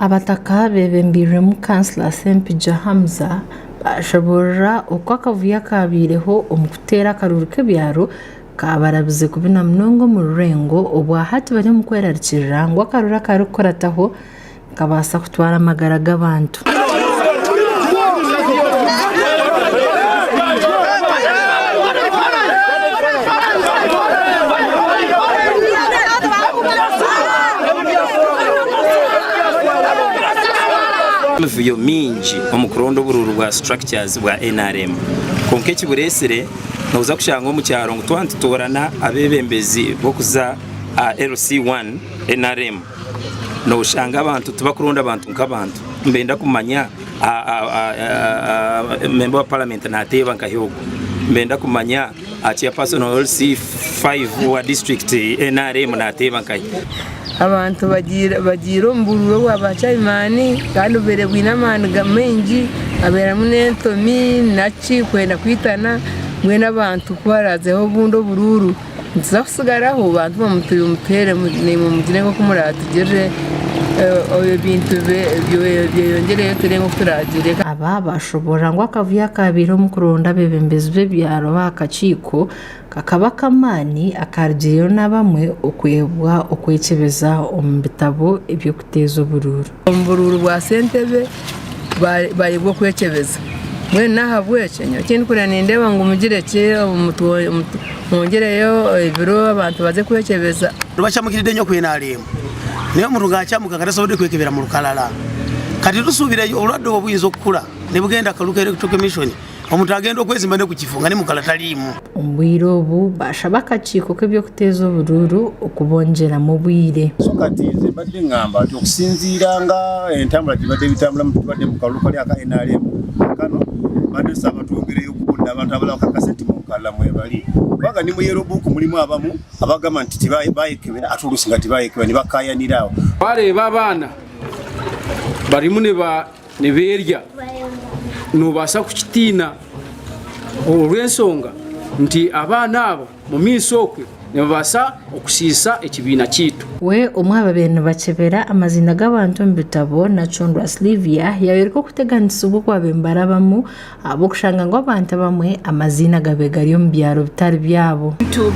abataka bebembirwe mu Councillor Sempija Hamza bashabora uko akavuya kabireho omukutera akaruru k'ebyaro kabarabize kubina mnongo mu rurengo obwa hati bari mu kwerarikirira ngo akarura karukorataho kabasa kutwara amagara g'abantu. Muvuyo mingi omukurondo bururu bwa structures bwa NRM konke kiburesere noza kushanga mu cyaro ngo twantitorana abebembezi bokuza LC1 NRM no shanga abantu tubakuronda abantu nk'abantu mbenda kumanya member of parliament na teba nkayogo mbenda kumanya chairperson of LC5 wa district NRM na teba nkayo abantu bagira umbururo w'abacayimani kandi ubere bw'inamani gamenji abera munentomi naci kwenda kwitana mwe n'abantu kwarazeho bundo bururu nzasigaraho abantu bamutuye umutere mu mugire ngo kumuratugeje oyo bintu byongereye turengo kuragire aba bashobora ngo akavuya kabiro mu kuronda bebembezi byaro bakaciko kakaba kamani akargiyo nabamwe okwebwa okwekebeza ombitabo ibyo kuteza ubururu bwa sentebe bari bwo kwekebeza mwe nahabwecenyo kindi kurane ndeba ngo umugireke mwongereyo ibiro abantu baze kwekebeza rubacamukiride nyo kwenarema niyo mu rugacamuka karasobode kwekebera mu rukalala kati tusubire olwadde obuyinza okukula ne bugenda kaluka electoral commission omuntu agenda okwezimba ne kukifunga ne mukala talimu ombwiro obu bashaba akaciko k'ebyo kuteza ubururu okubonjera mu bwire sokatize badde ngamba ati okusinziira nga entambula gibadde bitambula mu tubadde mu kaluka kali aka NRM kano badde saba twongereyo okubunda abantu abalala kakasenti mu kala mwebali kubanga ni mu yero buku mulimu abamu abagamba nti tibayekebera atulusi nga tibayekebera ne bakayanirawo bareba abaana barimu ne berya nobasa kukitina olw'ensonga nti abaana abo mu miiso okwe nebabasa okusiisa ekibiina kiitu we omwaba bene bakebera amazina g'abantu mu bitabo na Chondwa Slivia yawereka okuteganisa obw'okwaba embarabamu abokushanga ngo abantu bamwe amazina gabe gari mu byaro bitari byabo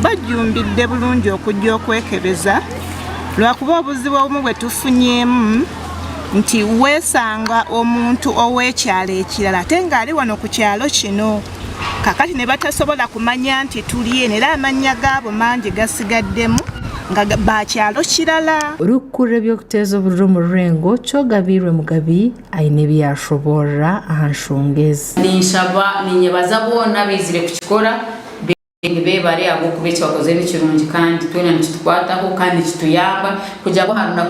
bajumbidde bulungi okujja okwekebeza lwakuba obuzibu obumu bwe tufunyemu nti weesanga omuntu ow'ekyalo ekirala ate ng'ali wano ku kyalo kino kakati ne batasobola kumanya nti tuliye era amannya gaabo mangi gasigaddemu nga bakyalo kirala urukure by'okuteza ubururu mu rurengo kyogabirwe mugabi ayine byashobora ahanshongeza ninyebaza bona bizire kukikora bebare abo kubeki bakoze n'ikirungi kandi twena nikitukwataho kandi kituyamba kujya guhanura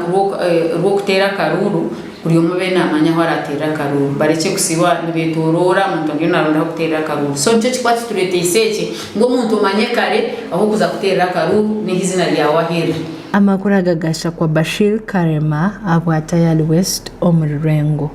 rw'okutera karuru buri umwe bene amanya aho aratera karuru bareke kusiba nibetorora umuntu ngiyo naronda kutera karuru so nicyo kikwati tureteye iseki ngo umuntu umanye kare aho kuza kutera karuru n'izina ryawe ahera amakuru agagasha kwa Bashir Karema abwa Tayali West Omurengo.